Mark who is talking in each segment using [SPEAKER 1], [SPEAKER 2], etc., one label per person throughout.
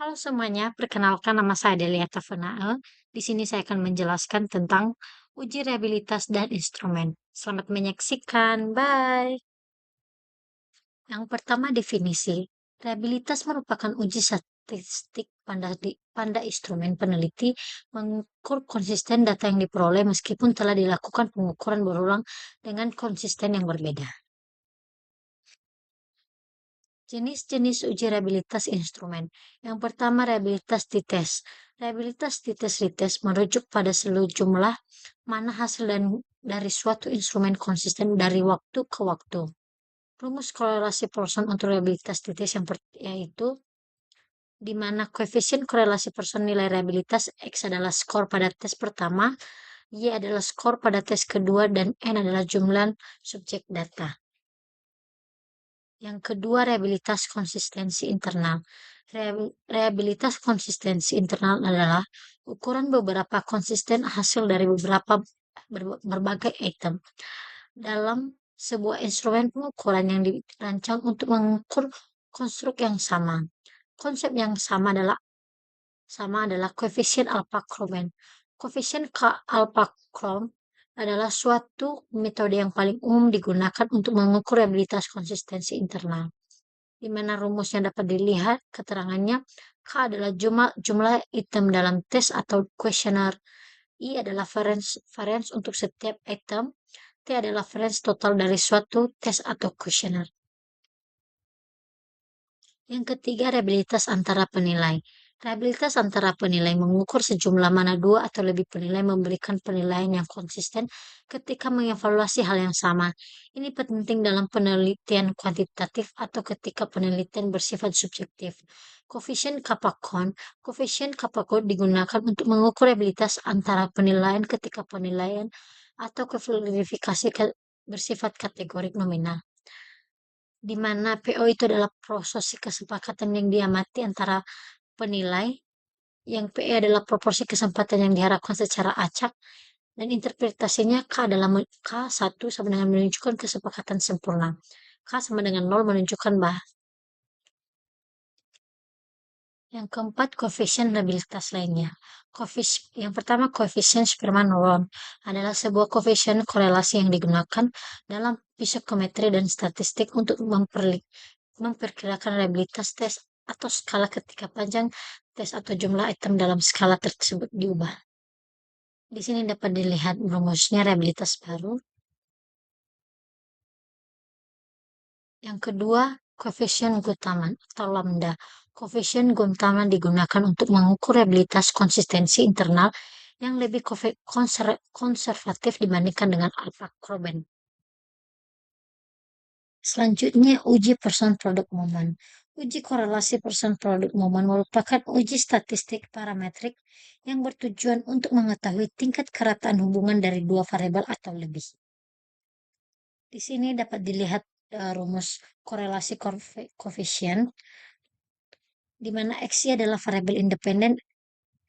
[SPEAKER 1] Halo semuanya, perkenalkan nama saya Delia Tavenael. Di sini saya akan menjelaskan tentang uji reliabilitas dan instrumen. Selamat menyaksikan, bye. Yang pertama definisi. Reliabilitas merupakan uji statistik pada instrumen peneliti mengukur konsisten data yang diperoleh meskipun telah dilakukan pengukuran berulang dengan konsisten yang berbeda. Jenis-jenis uji reliabilitas instrumen. Yang pertama, reliabilitas dites. Reliabilitas dites merujuk pada seluruh jumlah mana hasil dari suatu instrumen konsisten dari waktu ke waktu. Rumus korelasi Pearson untuk reliabilitas dites yaitu di mana koefisien korelasi Pearson nilai reliabilitas X adalah skor pada tes pertama, Y adalah skor pada tes kedua, dan N adalah jumlah subjek data. Yang kedua, reliabilitas konsistensi internal. Reliabilitas konsistensi internal adalah ukuran beberapa konsisten hasil dari berbagai item dalam sebuah instrumen pengukuran yang dirancang untuk mengukur konstruk yang sama. Konsep yang sama adalah koefisien alpha Kromen. Koefisien alpha Krom adalah suatu metode yang paling umum digunakan untuk mengukur reliabilitas konsistensi internal, di mana rumusnya dapat dilihat keterangannya. K adalah jumlah item dalam tes atau kuesioner. I adalah variance untuk setiap item. T adalah variance total dari suatu tes atau kuesioner. Yang ketiga, reliabilitas antara penilai. Reliabilitas antara penilai mengukur sejumlah mana dua atau lebih penilai memberikan penilaian yang konsisten ketika mengevaluasi hal yang sama. Ini penting dalam penelitian kuantitatif atau ketika penelitian bersifat subjektif. Koefisien Kappa digunakan untuk mengukur reliabilitas antara penilaian ketika penilaian atau verifikasi bersifat kategorik nominal, di mana PO itu adalah proses kesepakatan yang diamati antara penilai, yang PE adalah proporsi kesempatan yang diharapkan secara acak, dan interpretasinya K1 sama dengan menunjukkan kesepakatan sempurna. K sama dengan 0 menunjukkan yang keempat, koefisien reliabilitas lainnya. Yang pertama, koefisien Spearman-Ron adalah sebuah koefisien korelasi yang digunakan dalam psikometri dan statistik untuk memperkirakan reliabilitas tes atau skala ketika panjang tes atau jumlah item dalam skala tersebut diubah. Di sini dapat dilihat rumusnya reliabilitas baru. Yang kedua, koefisien Guttaman atau lambda. Koefisien Guttaman digunakan untuk mengukur reliabilitas konsistensi internal yang lebih konservatif dibandingkan dengan alpha Kroben. Selanjutnya, uji person product moment. Uji korelasi person product moment merupakan uji statistik parametrik yang bertujuan untuk mengetahui tingkat kerataan hubungan dari dua variabel atau lebih. Di sini dapat dilihat rumus korelasi koefisien, di mana XI adalah variabel independen,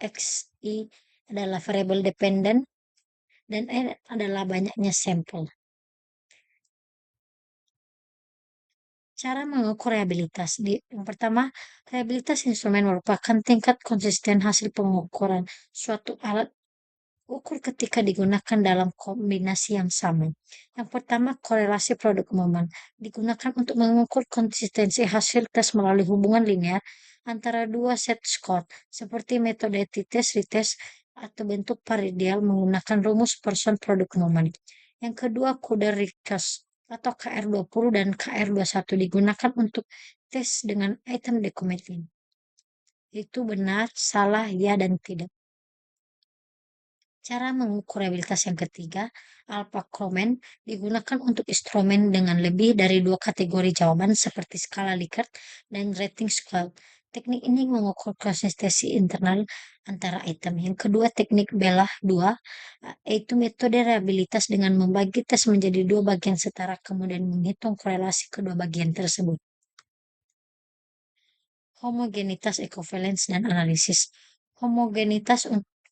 [SPEAKER 1] XI adalah variabel dependen, dan N adalah banyaknya sampel. Cara mengukur reliabilitas. Yang pertama, reliabilitas instrumen merupakan tingkat konsisten hasil pengukuran suatu alat ukur ketika digunakan dalam kombinasi yang sama. Yang pertama, korelasi produk moment digunakan untuk mengukur konsistensi hasil tes melalui hubungan linear antara dua set skor, seperti metode t-test-retest atau bentuk paradial menggunakan rumus Pearson product moment. Yang kedua, kode Rickers atau KR20 dan KR21 digunakan untuk tes dengan item decommitting. Itu benar, salah, ya, dan tidak. Cara mengukur reliabilitas yang ketiga, alpha Kromen, digunakan untuk instrumen dengan lebih dari dua kategori jawaban seperti skala Likert dan rating scale. Teknik ini mengukur konsistensi internal antara item. Yang kedua, teknik Bella 2, yaitu metode reliabilitas dengan membagi tes menjadi dua bagian setara kemudian menghitung korelasi kedua bagian tersebut. Homogenitas, equivalence, dan analisis.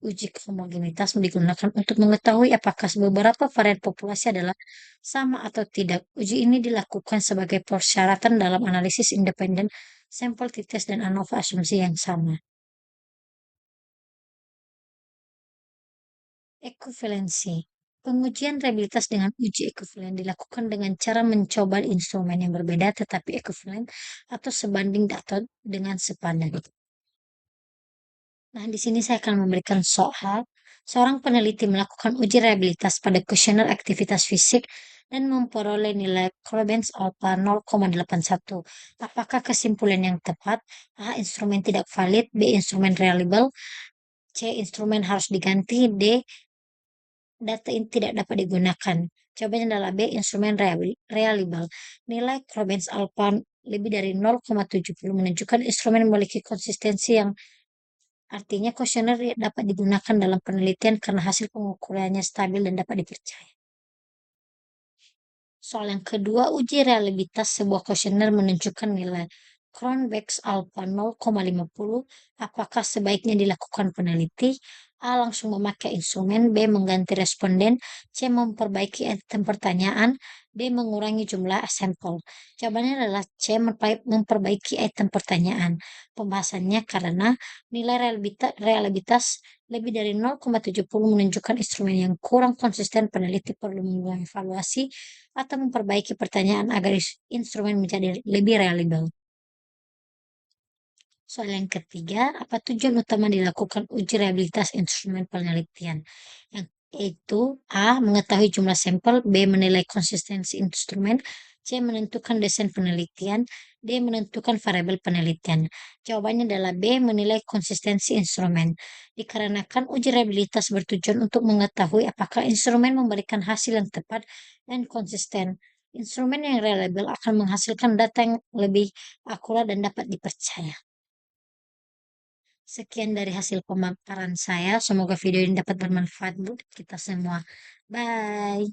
[SPEAKER 1] Uji homogenitas digunakan untuk mengetahui apakah beberapa varian populasi adalah sama atau tidak. Uji ini dilakukan sebagai persyaratan dalam analisis independen sampel dites dan ANOVA asumsi yang sama. Ekuivalensi. Pengujian reliabilitas dengan uji ekuivalen dilakukan dengan cara mencoba instrumen yang berbeda tetapi ekuivalen atau sebanding atau dengan sepadan. Nah, di sini saya akan memberikan soal. Seorang peneliti melakukan uji reliabilitas pada kuesioner aktivitas fisik dan memperoleh nilai Corbens alpha 0,81. Apakah kesimpulan yang tepat? A. Instrumen tidak valid. B. Instrumen reliable. C. Instrumen harus diganti. D. Data ini tidak dapat digunakan. Jawabannya adalah B. Instrumen reliable. Nilai Corbens alpha lebih dari 0,70 menunjukkan instrumen memiliki konsistensi yang artinya kuesioner dapat digunakan dalam penelitian karena hasil pengukurannya stabil dan dapat dipercaya. Soal yang kedua, uji reliabilitas sebuah kuesioner menunjukkan nilai Cronbach's alpha 0,50. Apakah sebaiknya dilakukan peneliti? A. Langsung memakai instrumen. B. Mengganti responden. C. Memperbaiki item pertanyaan. D. Mengurangi jumlah sampel. Jawabannya adalah C. Memperbaiki item pertanyaan. Pembahasannya karena nilai reliabilitas lebih dari 0,70 menunjukkan instrumen yang kurang konsisten, peneliti perlu mengevaluasi atau memperbaiki pertanyaan agar instrumen menjadi lebih reliable. Soal yang ketiga, apa tujuan utama dilakukan uji reliabilitas instrumen penelitian? Yang itu A. Mengetahui jumlah sampel. B. Menilai konsistensi instrumen. C. Menentukan desain penelitian. D. Menentukan variabel penelitian. Jawabannya adalah B. Menilai konsistensi instrumen. Dikarenakan uji reliabilitas bertujuan untuk mengetahui apakah instrumen memberikan hasil yang tepat dan konsisten. Instrumen yang reliable akan menghasilkan data yang lebih akurat dan dapat dipercaya. Sekian dari hasil pemaparan saya. Semoga video ini dapat bermanfaat buat kita semua. Bye.